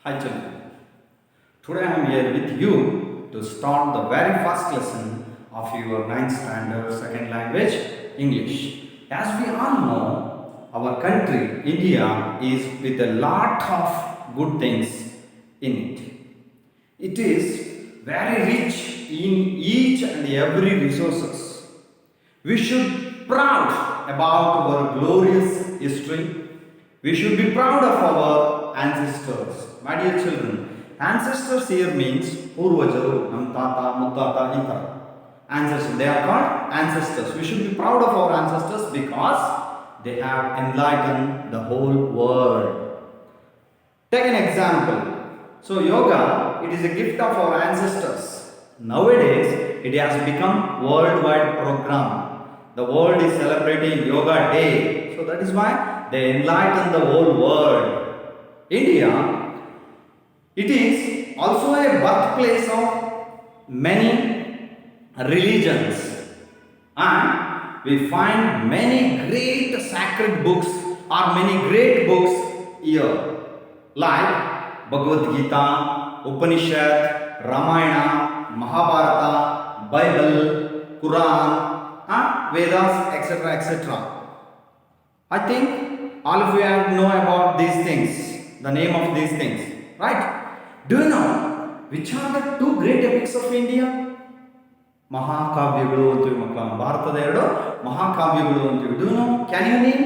Hi children, today I am here with you to start the very first lesson of your ninth standard second language English. As we all know, our country India is with a lot of good things in it. It is very rich in each and every resources. We should proud about our glorious history. We should be proud of our ancestors. My dear children, ancestors here means Purvajaru, Nam Tata, Muttata, Itara. Ancestors, they are called ancestors. We should be proud of our ancestors because they have enlightened the whole world. Take an example. So yoga, it is a gift of our ancestors. Nowadays, it has become worldwide program. The world is celebrating Yoga Day. So that is why they enlighten the whole world. India, it is also a birthplace of many religions, and we find many great sacred books or many great books here, like Bhagavad Gita, Upanishad, Ramayana, Mahabharata, Bible, Quran, Vedas, etc. etc. I think all of you have know about these things, the name of these things, right? Do you know which are the two great epics of India? ಮಹಾಕಾವ್ಯಗಳು ಅಂತೀವಿ ಮಕ್ಕಳ ಭಾರತದ ಎರಡು ಮಹಾಕಾವ್ಯಗಳು ಅಂತೀವಿ. Do you know? Can you name?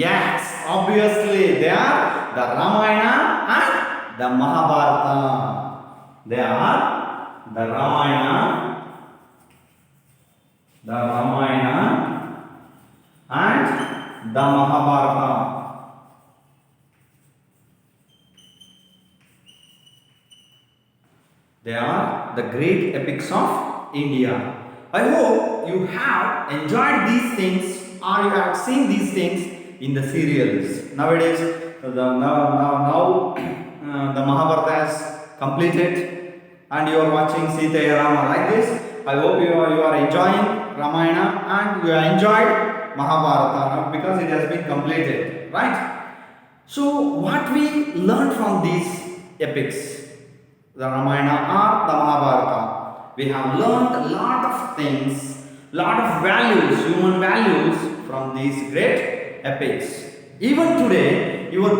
Yes, obviously they are the Ramayana and the Mahabharata. They are the Ramayana and the Mahabharata. They are the great epics of India. I hope you have enjoyed these things or you have seen these things in the serials. Nowadays, now the Mahabharata has completed and you are watching Sita Rama like this. I hope you are enjoying Ramayana and you have enjoyed Mahabharata because it has been completed, right? So what we learned from these epics, the Ramayana or the Mahabharata, we have learned a lot of things, lot of values, human values from these great epics. Even today, your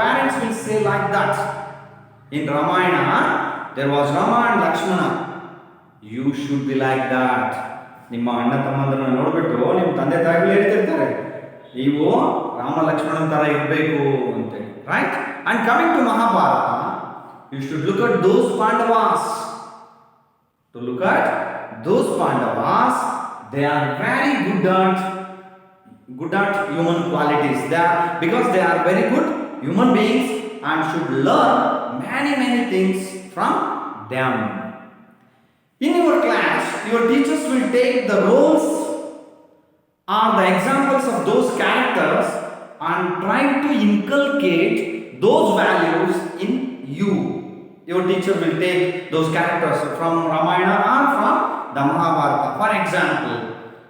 parents will say like that. In Ramayana, there was Rama and Lakshmana. You should be like that. ನಿಮ್ಮ ಅಣ್ಣ ತಮ್ಮಂದ್ರನ್ನ ನೋಡ್ಬಿಟ್ಟು ನಿಮ್ಮ ತಂದೆ ತಾಯಿಗಳು ಹೇಳ್ತಿರ್ತಾರೆ ನೀವು ರಾಮ ಲಕ್ಷ್ಮಣನ ತರ ಇರಬೇಕು ಅಂತೇಳಿ, right? And coming to Mahabharata, you should look at those Pandavas. To look at those Pandavas, they are very good at human qualities. Because they are very good human beings and should learn many things from them. In your class, your teachers will take the roles or the examples of those characters and try to inculcate those values in you. Your teacher will take those characters from Ramayana or from the Mahabharata. For example,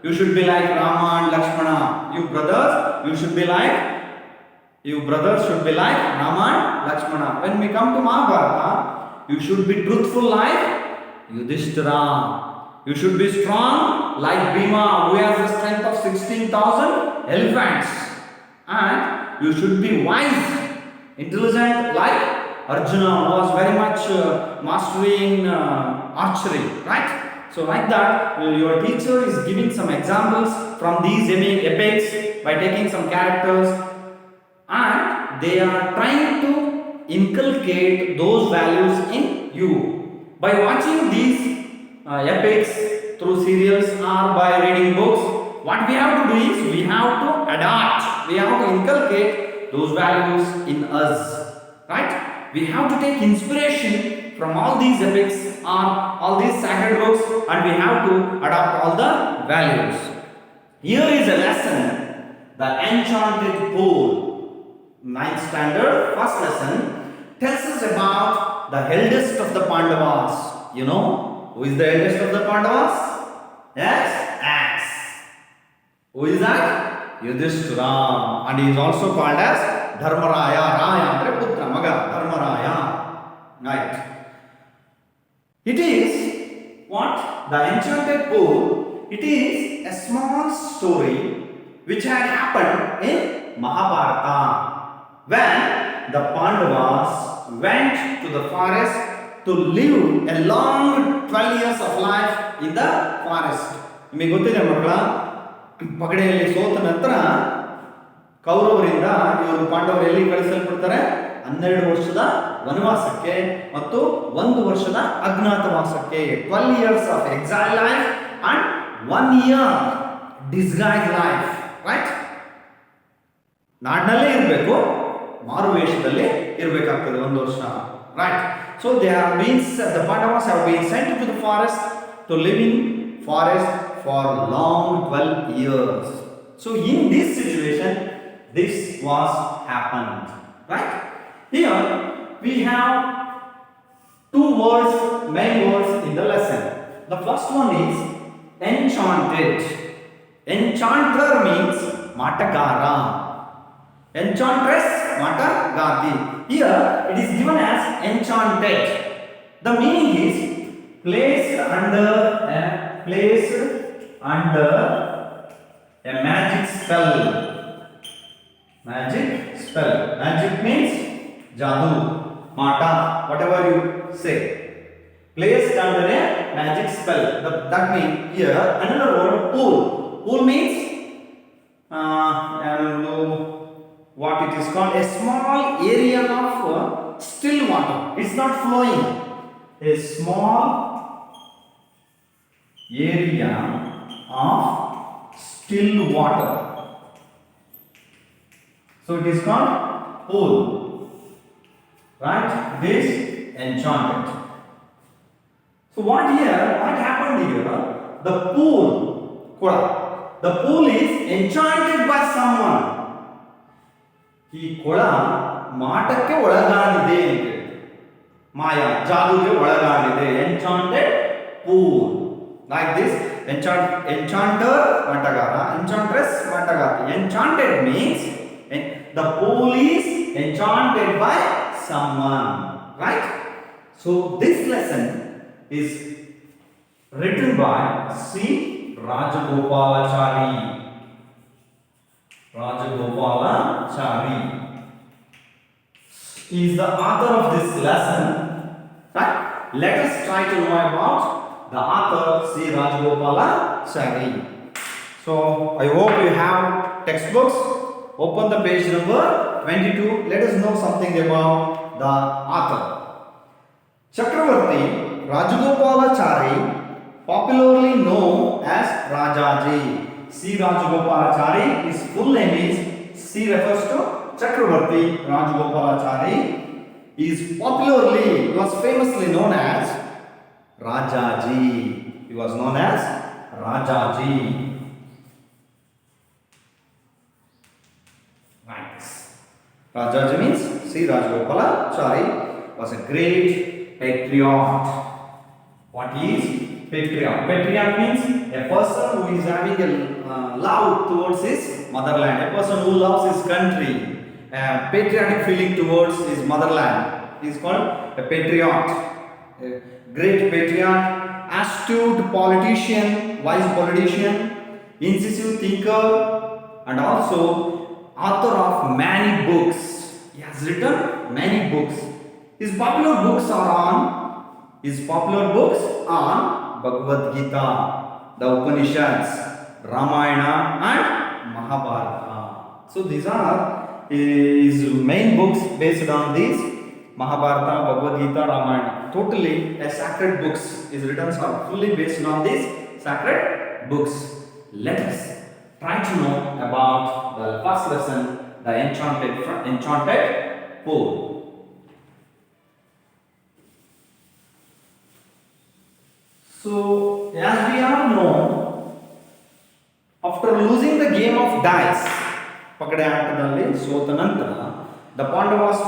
you should be like Rama and Lakshmana. You brothers should be like Rama and Lakshmana. When we come to Mahabharata, you should be truthful like Yudhishthira. You should be strong like Bhima, who has the strength of 16,000 elephants. And you should be wise, intelligent like Arjuna, was very much mastery in archery, right? So like that, your teacher is giving some examples from these epics by taking some characters and they are trying to inculcate those values in you. By watching these epics through serials or by reading books, what we have to do is we have to adapt, we have to inculcate those values in us, right? We have to take inspiration from all these epics or all these sacred books and we have to adopt all the values. Here is a lesson, the Enchanted Pool, 9th standard, first lesson, tells us about the eldest of the Pandavas. You know who is the eldest of the Pandavas? Yes? Who is that? Yudhishthira, and he is also called as Dharmaraya. ರಾಯ ಅಂದರೆ ಪುತ್ರ, ಮಗ, Dharmaraya. Right. It is what? The Enchanted Pool. It is a small story which had happened in Mahabharata when the Pandavas went to the forest to live a long 12 years of life in the forest. ನಿಮಗೆ ಗೊತ್ತಿದೆ ಮಕ್ಕಳ, ಪಗಡೆಯಲ್ಲಿ ಸೋತ ನಂತರ ಕೌರವರಿಂದ ಇವರು ಪಾಂಡವರು ಎಲ್ಲಿ ಕಳಿಸಲ್ಪಡ್ತಾರೆ? 12 ವರ್ಷದ ವನವಾಸಕ್ಕೆ ಮತ್ತು 1 ವರ್ಷದ ಅಜ್ಞಾತವಾಸಕ್ಕೆ. 12 years of exile life and 1 year disguised life. Right? ನಾಡಿನಲ್ಲೇ ಇರಬೇಕು, ಮಾರು ವೇಷದಲ್ಲಿ ಇರಬೇಕಾಗ್ತದೆ 1 ವರ್ಷ. Right? So they have been, the Pandavas have been sent to the forest to live in forest for long 12 years. So in this situation, this was happened. Right? Here we have 2 words, main words in the lesson. The first one is enchanted. Enchanter means matagara. Enchantress, matagati. Here it is given as enchanted. The meaning is placed under a magic spell. Magic spell. Magic means jadoo, mata, whatever you say. Placed under a magic spell. That means here another word, pool. Pool means what it is called, a small area of still water. It's not flowing. A small area of still water. So it is called pool. Right? This enchanted. So what happened here? The pool. The pool is enchanted by someone. ಈ ಕೊಳ ಮಾಟಕ್ಕೆ ಒಳಗಾಗಿದೆ, ಮಾಯಾ ಜಾದುಗೆ ಒಳಗಾಗಿದೆ. Enchanted pool. Like this, enchanter matagara, enchantress matagati. Enchanted means the pool is enchanted by someone. Right? So this lesson is written by C. Rajagopalachari. Rajagopalachari is the author of this lesson. Right? Let us try to know about the author, C. Rajagopalachari. So I hope you have textbooks. Open the page number 22. Let us know something about the author. Chakravarti Rajagopalachari, popularly known as Rajaji. C. Rajagopalachari, his full name is, C refers to Chakravarti Rajagopalachari, is popularly, he was famously known as Rajaji. He was known as Rajaji. Right. Rajaji means C. Rajagopalachari was a great patriot. What is patriot? Patriot means a person who is having a love towards his motherland, a person who loves his country, a patriotic feeling towards his motherland. He is called a patriot. A great patriot, astute politician, wise politician, incisive thinker, and also author of many books. He has written many books. His popular books are Bhagavad Gita, the Upanishads, Ramayana and Mahabharata. So these are his main books based on these: Mahabharata, Bhagavad Gita, Ramayana. Totally a sacred books. His writings are fully based on these sacred books. Let us try to know about the first lesson, the Enchanted Pool. So, as we all know, after losing the game of dice, Pakade Aatadalli sota nantara, the Pandavas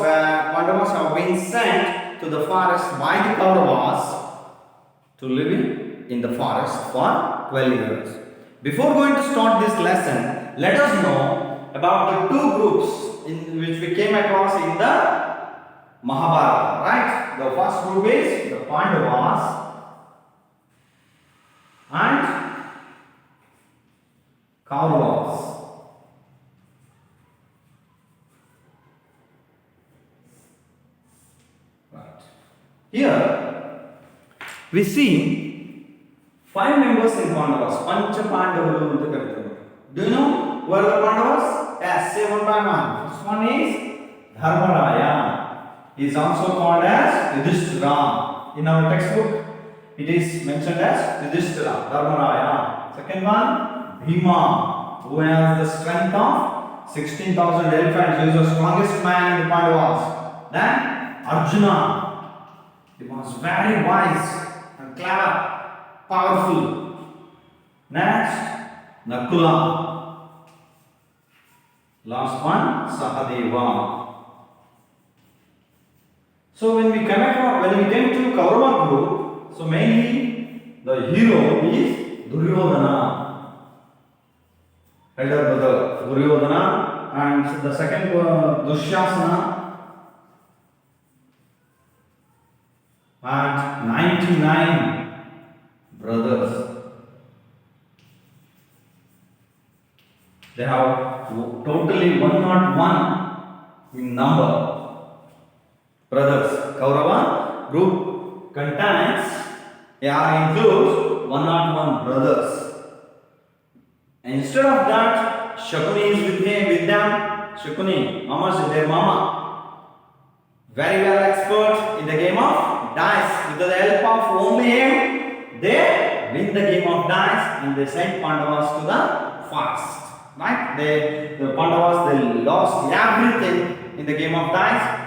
have been sent to the forest by the Kauravas to live in the forest for 12 years. Before going to start this lesson, let us know about the two groups in which we came across in the Mahabharata, right? The first group is the Pandavas and Kauravas. Right. Here we see five members in Pandavas. Pancha Pandavalu anta karitaru. Do you know who are the Pandavas? Yes, say one by one. First one is Dharmaraya. He is also called as Yudhishthira. In our textbook, it is mentioned as Yudhishthira, Dharmaraya. Second one, Bhima, who has the strength of 16,000 elephants. He is the strongest man in the Pandavas. Then Arjuna, he was very wise and clever, powerful. Next, Nakula. Last one, Sahadeva. So when we came to Kaurava group, so mainly the hero is Duryodhana, elder brother Duryodhana, and the second Dushyasana, and 99 brothers. They have totally 101 in number. Brothers, Kaurava group contains, includes 101 brothers. And instead of that, Shakuni is with them. Shakuni, Mama is their mama. Very well expert in the game of dice. With the help of only him, they win the game of dice and they send Pandavas to the forest. Right? The Pandavas, they lost everything in the game of dice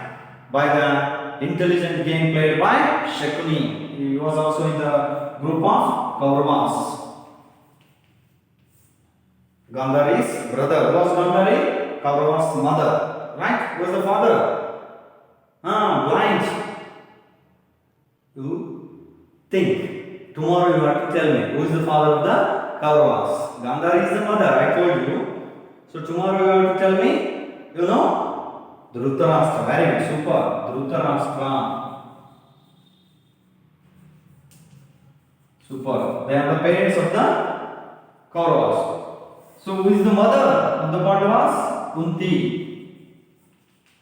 by the intelligent game played by Shakuni. He was also in the group of Kauravas. Gandhari's brother. Who was Gandhari? Kaurava's mother. Right? Who was the father? Blind. You think. Tomorrow you have to tell me who is the father of the Kauravas. Gandhari is the mother, I told you. So tomorrow you have to tell me, you know? Dhritarashtra, very good, super. Dhritarashtra. Super. They are the parents of the Kauravas. So who is the mother of the Pandavas? Kunti.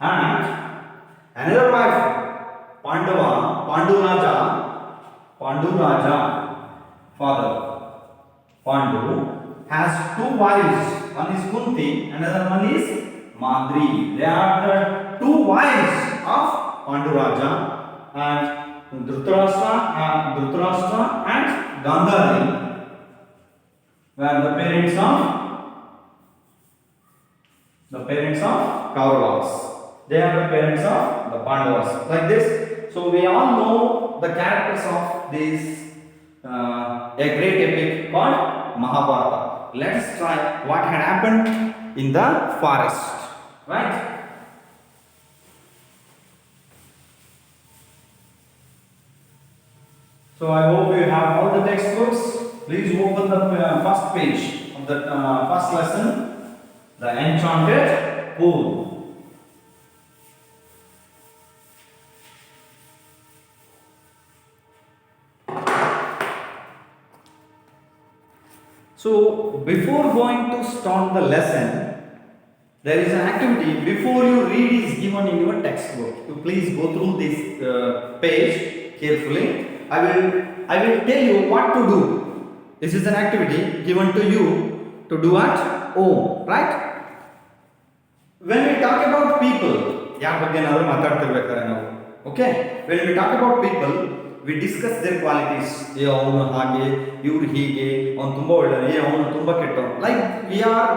And another wife, Panduraja, father. Pandu has two wives. One is Kunti, another one is Madri. They are the two wives of Panduraja, and Dhritarashtra and Gandhari were the parents of Kauravas. They are the parents of the Pandavas. Like this. So we all know the characters of this a great epic called Mahabharata. Let's try what had happened in the forest. Right? So I hope you have all the textbooks. Please open the first page of the first lesson, the Enchanted Pool. So before going to start the lesson, there is an activity before you read is given in your textbook. You please go through this page carefully. I will tell you what to do. This is an activity given to you to do at home, right? When we talk about people, okay? When we talk about people, we discuss their qualities. Like we are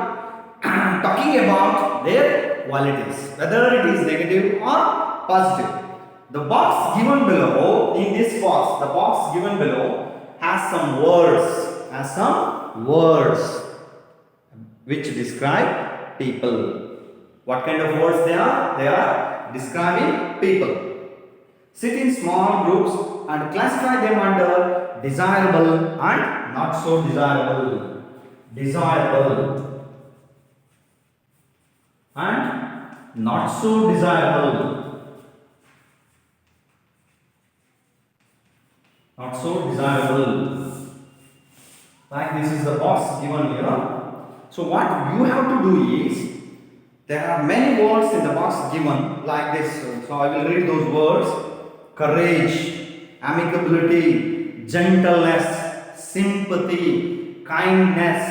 talking about their qualities, whether it is negative or positive. The box given below, in this box, the box given below has some words which describe people. What kind of words they are? They are describing people. Sit in small groups and classify them under desirable and not so desirable. Desirable and not so desirable. Not so desirable. Like this is the box given here. So what you have to do is, there are many words in the box given like this. So I will read those words. Courage, amicability, gentleness, sympathy, kindness,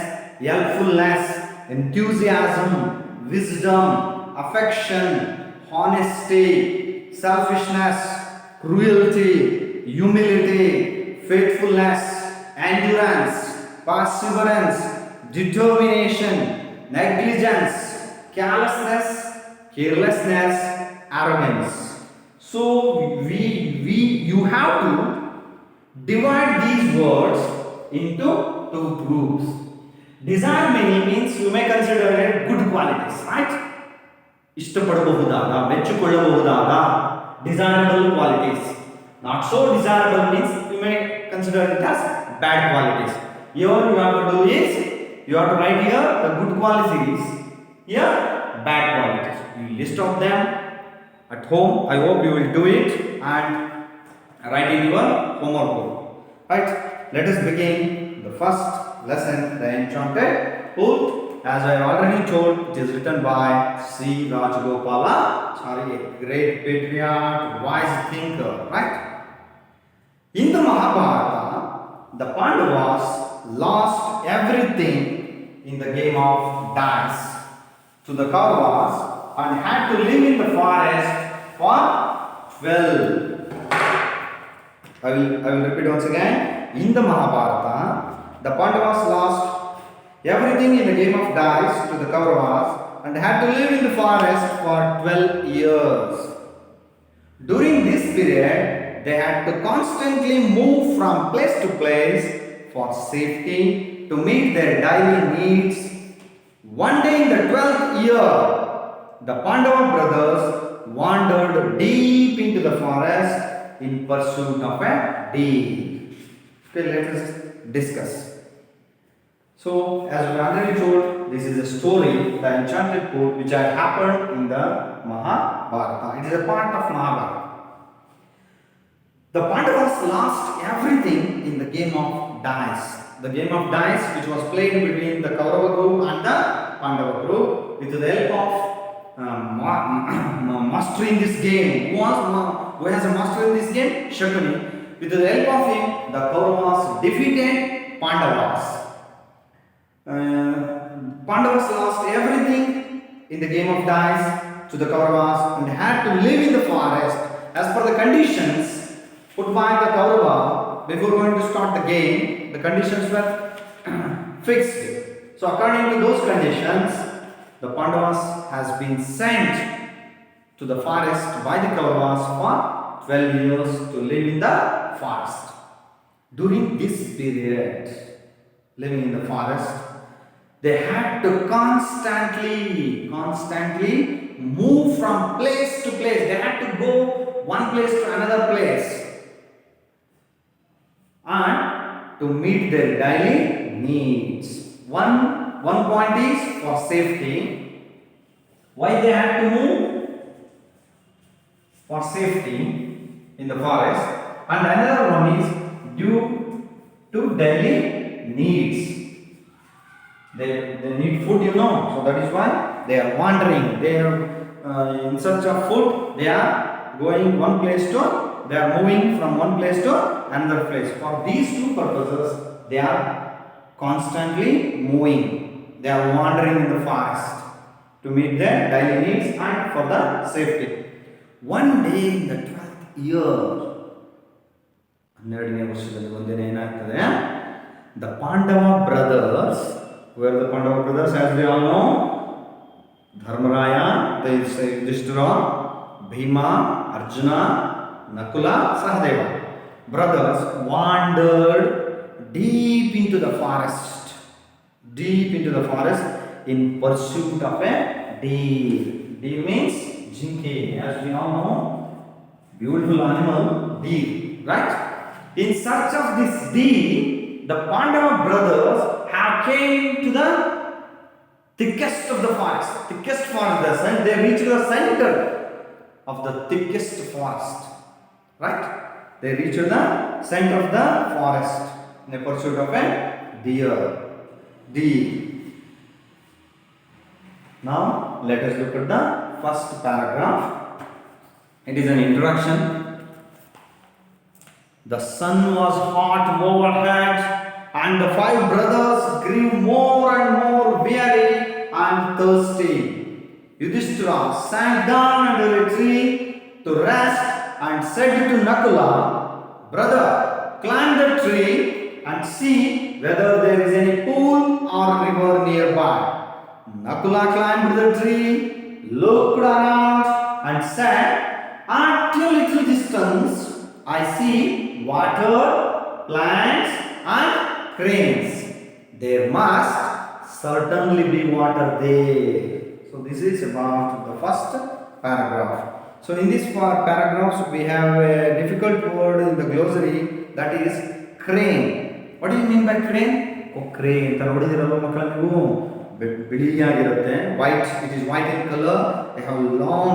helpfulness, enthusiasm, wisdom, affection, honesty, selfishness, cruelty, humility, faithfulness, endurance, perseverance, determination, negligence, carelessness, carelessness, arrogance. So you have to divide these words into two groups. Desire means you may consider it good qualities, right? ಇಷ್ಟಪಡಬಹುದಾದ ಮೆಚ್ಚಿಕೊಳ್ಳಬಹುದಾದ desirable qualities. Not so desirable means you may consider it as bad qualities. Here you have to do is, you have to write here the good qualities, here bad qualities. You list of them at home. I hope you will do it and write in your homework book. Right? Let us begin the first lesson, the Enchanted Pool. As I already told, it is written by C. Rajagopalachari, a great patriot, wise thinker. Right? In the Mahabharata, the Pandavas lost everything in the game of dice to the Kauravas and had to live in the forest for 12. I will repeat once again. In the Mahabharata, the Pandavas lost everything in the game of dice to the Kauravas and had to live in the forest for 12 years. During this period, they had to constantly move from place to place for safety to meet their daily needs. One day in the 12th year, the Pandava brothers wandered deep into the forest in pursuit of a deer. Okay, let us discuss. So, as we already told, this is a story, the Enchanted Pool, which had happened in the Mahabharata. It is a part of Mahabharata. The Pandavas lost everything in the game of dice. The game of dice which was played between the Kaurava group and the Pandava group. With the help of mastering this game, who has a master in this game? Shakuni. With the help of him, the Kauravas defeated Pandavas. Pandavas lost everything in the game of dice to the Kauravas and had to live in the forest as per the conditions put by the Kaurava before going to start the game. The conditions were fixed. So according to those conditions, the Pandavas has been sent to the forest by the Kauravas for 12 years to live in the forest. During this period, living in the forest, they had to constantly move from place to place. They had to go one place to another place and to meet their daily needs. One point is for safety. Why they had to move? For safety in the forest. And another one is due to daily needs. They need food, you know. So that is why they are wandering. They are in search of food. They are going one place to, they are moving from one place to another place. For these two purposes, they are constantly moving. They are wandering in the forest to meet their daily needs and for the safety. One day in the 12th year, 12ನೇ ವರ್ಷದಲ್ಲಿ ಒಂದಿನ ಏನಾಗ್ತದೆ, the Pandava brothers, who are the Pandava brothers as we all know? Dharmaraya, Yudhishthira, Bhima, Arjuna, Nakula, Sahadeva. Brothers wandered deep into the forest in pursuit of a deer. Deer means jinke, as we all know, beautiful animal, deer, right? In search of this deer, the Pandava brothers have came to the thickest of the forest. Thickest forest. They reached the center of the thickest forest. Right? They reached the center of the forest in the pursuit of a deer. Deer. Now let us look at the first paragraph. It is an introduction. The sun was hot overhead, and the five brothers grew more and more weary and thirsty. Yudhishthira sat down under a tree to rest and said to Nakula, "Brother, climb the tree and see whether there is any pool or river nearby." Nakula climbed the tree, looked around, and said, "At a little distance, I see water, plants, and cranes. There must certainly be water there." So, this is about the first paragraph. So, in these four paragraphs, we have a difficult word in the glossary, that is crane. What do you mean by crane? Crane. ಬಿಳಿಯಾಗಿರುತ್ತೆ, white, it is white in color, they have long,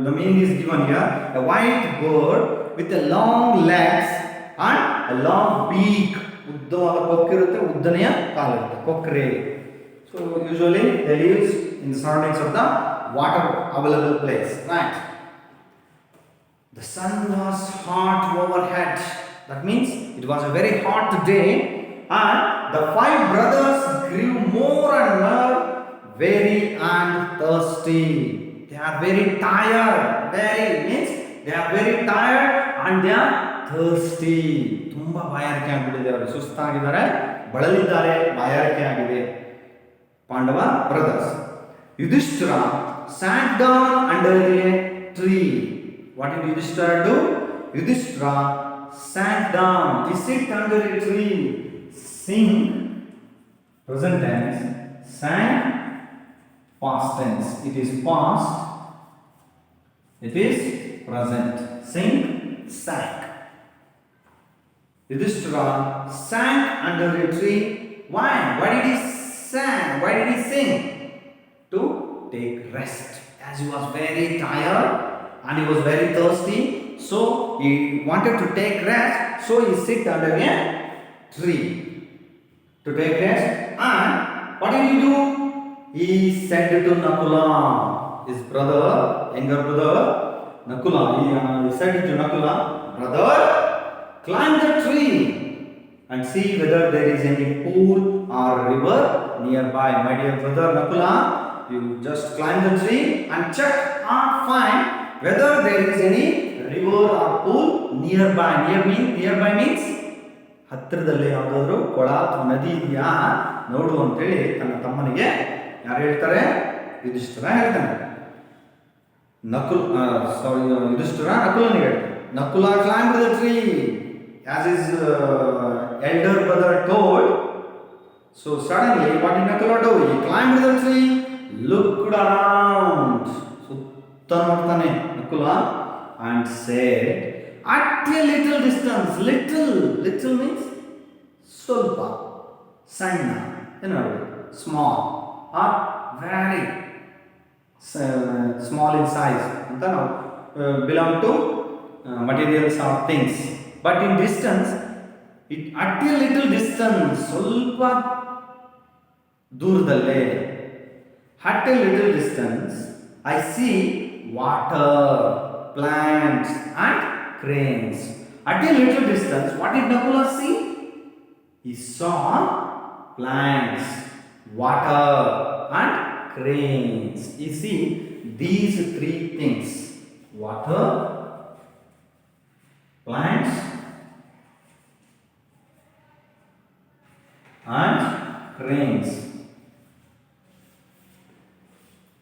the meaning is given here, a white bird with a long legs and a long beak, ಉದ್ದವಾದ ಕೊಕ್ಕಿರುತ್ತೆ, ಉದ್ದನೆಯ ಕಾಲಿರುತ್ತೆ, ಕೊಕ್ರೆ. So usually they live in the surroundings of the water available place, right? The sun was hot overhead, that means it was a very hot day, and the five brothers grew more and more weary and thirsty. They are very tired. Very means they are very tired and they are thirsty. ತುಂಬಾ ಬಾಯಾರಿಕೆ ಆಗಿಬಿಟ್ಟಿದೆ, ಅವರು ಸುಸ್ತಾಗಿದ್ದಾರೆ, ಬಳಲಿದ್ದಾರೆ, ಬಾಯಾರಿಕೆ ಆಗಿದೆ. Pandava brothers. Yudhishthira sat down under a tree. What did Yudhishthira do? Yudhishthira sat down. He sit under a tree. Sing, present tense, sang, past tense. It is past, it is present. Sing, sang. Yudhishthira sang under a tree. Why? Why did he sing? Why did he sing? To take rest. As he was very tired and he was very thirsty, so he wanted to take rest, so he sit under a tree to take rest. And what did he do? He said to Nakula, his brother, younger brother, Nakula, he said to Nakula, "Brother, climb the tree and see whether there is any pool or river nearby." My dear brother Nakula, you just climb the tree and check and find whether there is any river or pool nearby. Nearby means ಹತ್ತಿರದಲ್ಲಿ ಯಾವುದಾದ್ರೂ ಕೊಳ ಅಥವಾ ನದಿ ಇದೆಯಾ ನೋಡು ಅಂತೇಳಿ ತನ್ನ ತಮ್ಮನಿಗೆ ಯಾರು ಹೇಳ್ತಾರೆ? ಯುಧಿಷ್ಠಿರ ಹೇಳ್ತಾನೆ. ಯುಧಿಷ್ಠಿರ ನಕುಲನಿಗೆ ಹೇಳ್ತಾನೆ. Nakula climbed the tree as his elder brother told. So suddenly what did Nakula do? He climbed the tree, looked around, ಸುತ್ತ ನೋಡ್ತಾನೆ Nakula, and said, at a little distance, little means ಸ್ವಲ್ಪ, ಸಣ್ಣ, small or very small in size ಅಂತ ನಾವು belong to materials or things, but in distance, at a little distance, ಸ್ವಲ್ಪ ದೂರದಲ್ಲೇ, at a little distance, I see water, plants and cranes. At a little distance, what did Nakula see? He saw plants, water and cranes. You see these three things: water, plants and cranes.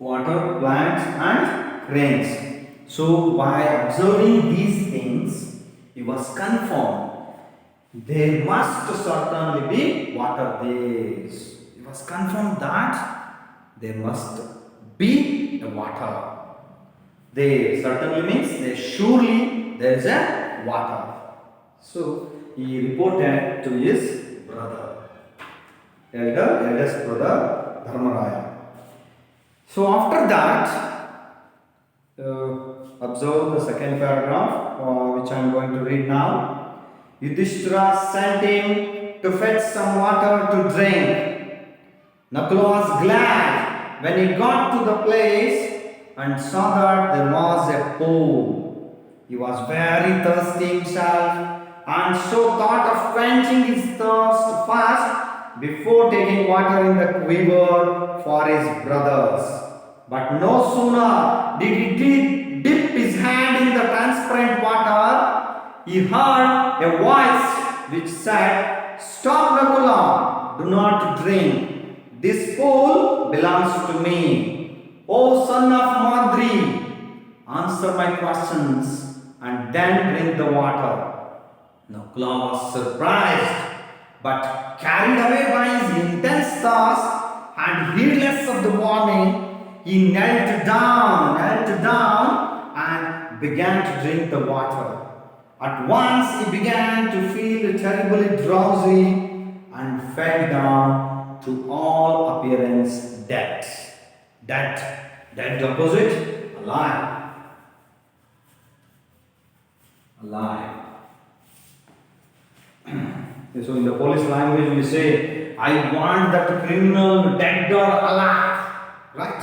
Water, plants and cranes. So by observing these things, he was confirmed there must certainly be water there. He was confirmed that there must be a water. There certainly means there surely there is a water. So he reported to his brother, eldest brother Dharmaraya. So after that, observe the second paragraph, which I am going to read now. Yudhishthira sent him to fetch some water to drink. Nakula was glad when he got to the place and saw that there was a pool. He was very thirsty himself and so thought of quenching his thirst first before taking water in the quiver for his brothers. But no sooner did he dip his hand in the transparent water, he heard a voice which said, "Stop, Nakula, do not drink. This pool belongs to me. O son of Madri, answer my questions and then drink the water." Nakula was surprised, but carried away by his intense thirst and heedless of the warning, he knelt down and began to drink the water. At once he began to feel terribly drowsy and fell down to all appearance dead. Dead opposite, alive. Alive. So in the Polish language we say, "I want that criminal dead or alive." Right?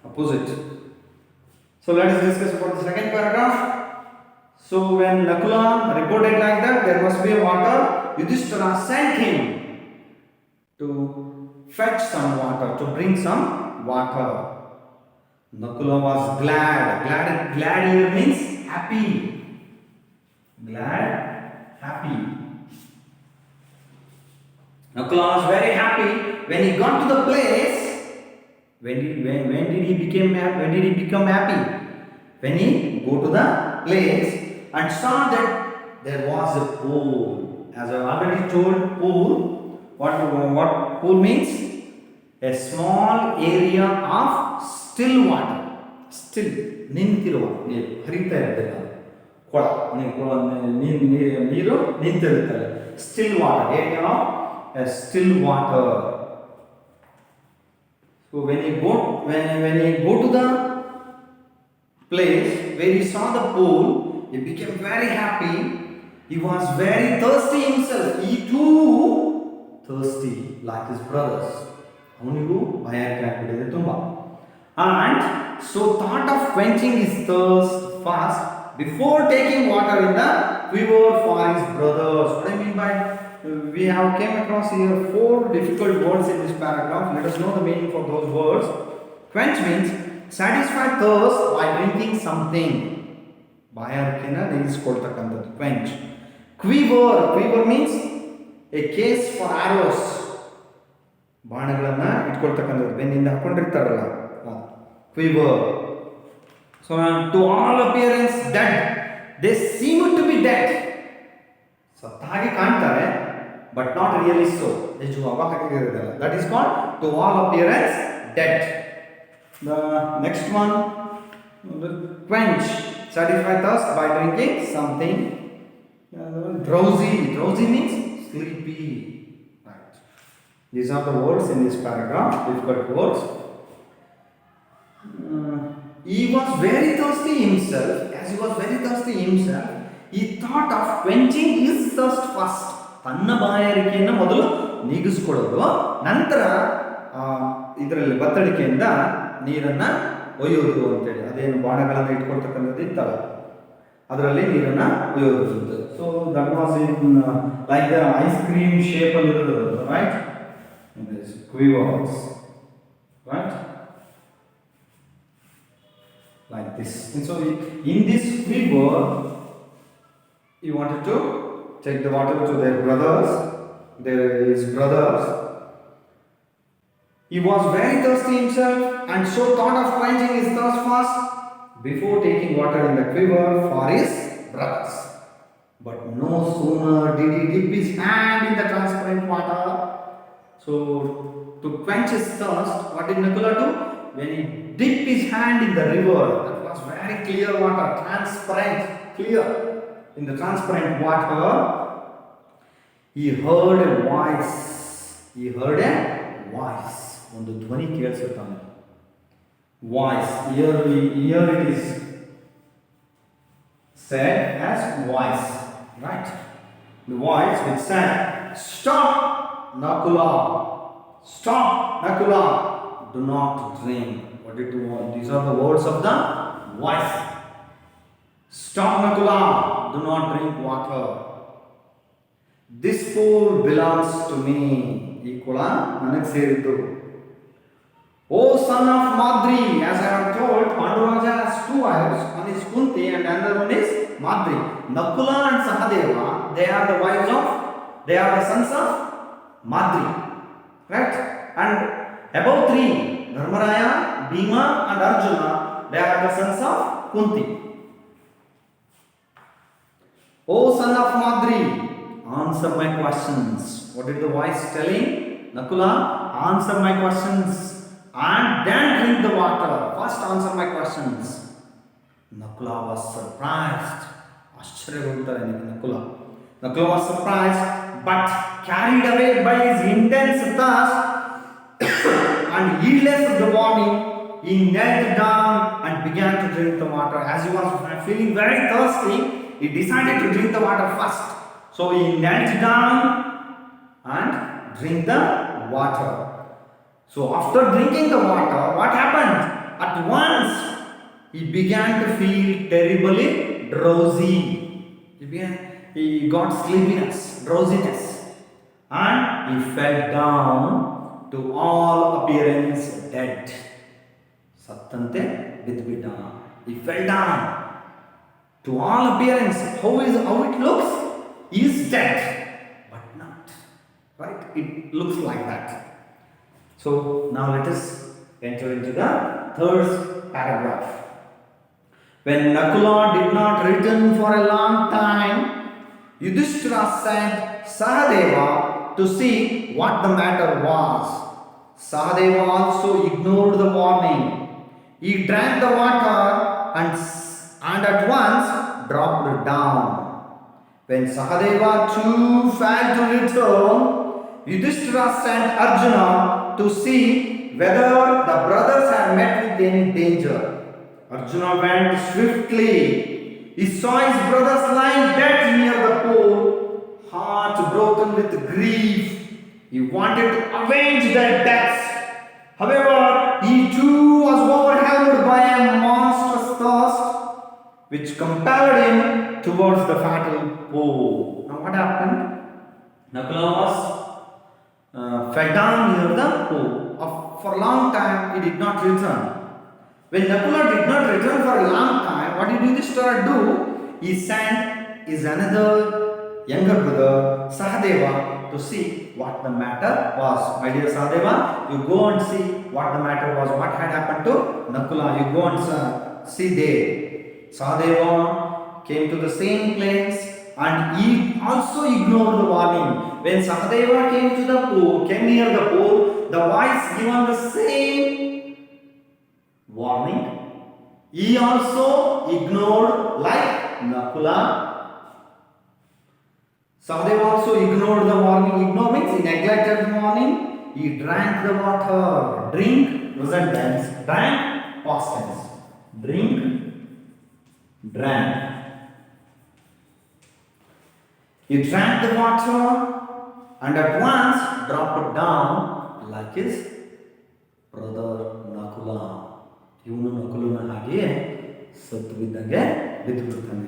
Opposite. So let us discuss about the second paragraph. So when Nakula reported like that, there must be a water, Yudhishthira sent him to fetch some water, to bring some water. Nakula was glad. Glad here means happy. Glad, happy. Nakula was very happy when he got to the place. When did he become happy? When he go to the place and saw that there was a pool. As I already told, pool. What pool means? A small area of still water. Still, ನಿಂತಿರುವ ನೀರು ಹರಿತಾ ಇರಲಿಲ್ಲ. ಕೊಳ ನೀರು ನಿಂತಿರುತ್ತಲ್ಲ. Still water, area of a still water. So when he go to the place where he saw the pool, he became very happy. He was very thirsty himself. He too thirsty like his brothers. ಅವನಿಗೂ ಭಯ ಆಗ್ಬಿಟ್ಟಿದೆ ತುಂಬಾ. And so thought of quenching his thirst fast before taking water in the quiver for his brothers. What I mean by, we have came across here 4 difficult words in this paragraph. Let us know the meaning for those words. Quench means satisfy thirst by drinking something. ಬಾಯಾರಿಕೆನ ನೀಗಿಸ್ಕೊಳ್ತಕ್ಕಂಥದ್ದು quench. Quiver means a case for arrows. ಬಾಣಗಳನ್ನ ಇಟ್ಕೊಳ್ತಕ್ಕಂಥದ್ದು ಬೆನ್ನಿಂದ ಹಾಕೊಂಡಿರ್ತಾರಲ್ಲ, quiver. So to all appearance dead, they seem to be dead. ಸತ್ತ ಹಾಗೆ ಕಾಣ್ತಾರೆ, but not really so. That is called to all appearance dead. The next one, quench, satisfy thirst by drinking something. Drowsy means sleepy. Right. These are the words in this paragraph, difficult words. He was very thirsty himself. As he was very thirsty himself, he thought of quenching his thirst first. ತನ್ನ ಬಾಯಾರಿಕೆಯನ್ನು ಮೊದಲು ನೀಗಿಸ್ಕೊಳ್ಳೋದು, ನಂತರ ಇದರಲ್ಲಿ ಬತ್ತಳಿಕೆಯಿಂದ ನೀರನ್ನು ಒಯ್ಯೋದು ಅಂತೇಳಿ. ಅದೇನು ಬಾಣಗಳನ್ನು ಇಟ್ಕೊಳ್ತಕ್ಕಂಥದ್ದು ಇತ್ತಲ್ಲ, ಅದರಲ್ಲಿ ನೀರನ್ನು ಒಯ್ಯೋದು. So that was in like the ice cream shape ಅಲ್ಲಿ ಇರೋದು, right? Quivers, right? Like this. And so in this quiver, he wanted to take the water to his brothers. He was very thirsty himself and so thought of quenching his thirst first before taking water in the quiver for his brothers. But no sooner did he dip his hand in the transparent water. So to quench his thirst, what did Nakula do? When he dipped his hand in the river, that was very clear water, transparent, clear. In the transparent water, he heard a voice. ಒಂದು ಧ್ವನಿ ಕೇಳಿಸುತ್ತಾನೆ. Voice. Here it is said as voice. Right? The voice which said, "Stop, Nakula. Stop, Nakula. Do not drink." What did you want? These are the words of the voice. "Stop, Nakula. Do not drink water. This pool belongs to me." ಈ ಕುಳ ನನಗೆ ಸೇರಿತು. "O son of Madri," as I have told, Panduraja has two wives. One is Kunti and another one is Madri. Nakula and Sahadeva, they are the wives of, they are the sons of Madri. Right? And above three, Dharmaraya, Bhima and Arjuna, they are the sons of Kunti. "O son of Madri, answer my questions." What did the voice telling? Nakula, answer my questions and then drink the water. First answer my questions. Nakula was surprised. Ashcharyagutare Nakula. Nakula was surprised but carried away by his intense thirst and heedless of the warning, he knelt down and began to drink the water. As he was feeling very thirsty, he decided to drink the water first. So he knelt down and drink the water. So after drinking the water, what happened? At once he began to feel terribly drowsy. He got sleepiness, drowsiness, and he fell down to all appearance dead. Sattante bidbida. He fell down to all appearance. How it looks? He is dead, but not. Right? It looks like that. So now let us enter into the third paragraph. When Nakula did not return for a long time, Yudhishthira sent Sahadeva to see what the matter was. Sahadeva also ignored the warning. He drank the water and at once dropped down. When Sahadeva too failed to return, Yudhishthira sent Arjuna to see whether the brothers had met with any danger. Arjuna went swiftly. He saw his brothers lying dead near the pool, heart broken with grief. He wanted to avenge their deaths. However, he too was overwhelmed by a monstrous thirst which compelled him towards the fatal pool. Now what happened? Nakula was fell down near the pool. For a long time he did not return. When Nakula did not return for a long time, what did Yudhishthira do? He sent his another younger brother Sahadeva to see what the matter was. "My dear Sahadeva, you go and see what the matter was, what had happened to Nakula. You go and see there." Sahadeva came to the same place and he also ignored the warning. When Sahadeva came near the pool, the voice given the same warning. He also ignored like Nakula. Sahadeva also ignored the warning. Ignore means he neglected the warning. He drank the water. Drink, present tense. Drank, past tense. Drink, drank. He drank the water and at once dropped down like his brother Nakula. ಇವನು ನಕುಲನ ಹಾಗೆಯೇ ಸತ್ತು ಬಿದ್ದಂಗೆ ಬಿದ್ದುಬಿಡ್ತಾನೆ.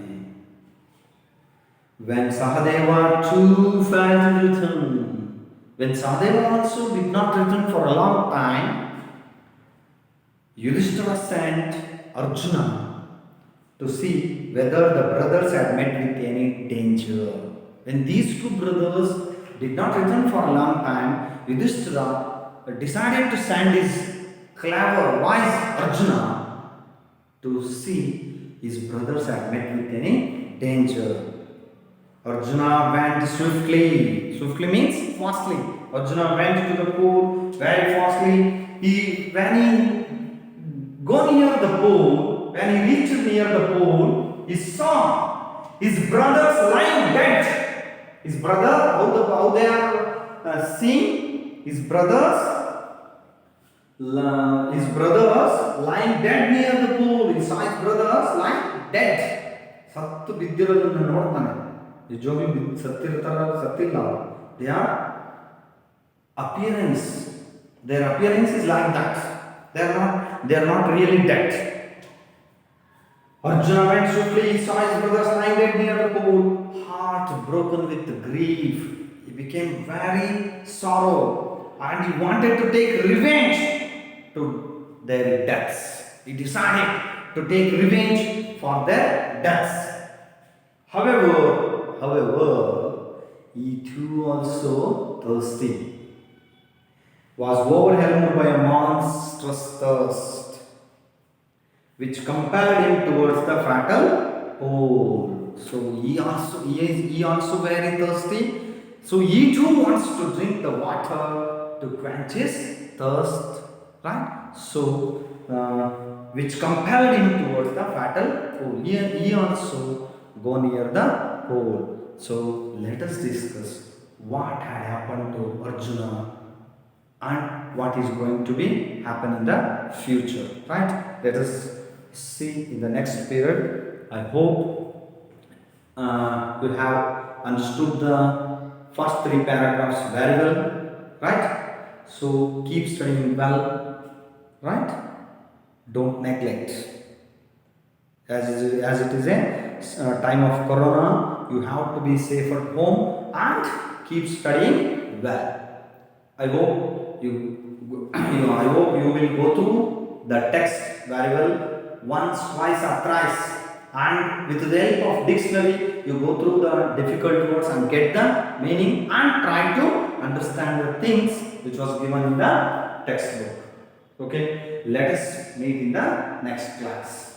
When Sahadeva too failed to return, when Sahadeva also did not return for a long time, Yudhishthira sent Arjuna to see whether the brothers had met with any danger. When these two brothers did not return for a long time, Yudhishthira decided to send his clever, wise Arjuna to see his brothers had met with any danger. Arjuna went swiftly. Swiftly means fastly. Arjuna went to the pool very fastly. When he reached near the pool, he saw his brothers lying dead. His brother, how they are seeing his brothers His brothers lying dead near the pool. He saw his brothers lying dead. ಸತ್ತು ಬಿದ್ದಿರೋದನ್ನು ನೋಡ್ತಾನೆ. ನಿಜವಾಗ್ಲೂ ಸತ್ತಿರ್ತಾರ ಸತ್ತಿಲ್ಲ. They are appearance. Their appearance is like that. They are not really dead. Arjuna went swiftly. He saw his brothers lying dead near the pool. Heart broken with grief. He became very sorrow, and he wanted to take revenge to their deaths. He decided to take revenge for their deaths. However, he too also thirsty, was overwhelmed by a monstrous thirst, which compelled him towards the fatal pool. So he also very thirsty. So he too wants to drink the water to quench his thirst, right? So which compelled him towards the fatal pool. He also go near the pool. So let us discuss what had happened to Arjuna and what is going to be happen in the future, right? Let us see in the next period. I hope you have understood the first 3 paragraphs very well, right? So keep studying well, right? Don't neglect. As it is a time of corona, you have to be safe at home and keep studying well. I hope you will go through the text very well once, twice or thrice, and with the help of dictionary you go through the difficult words and get the meaning and try to understand the things which was given in the textbook. Okay, let us meet in the next class.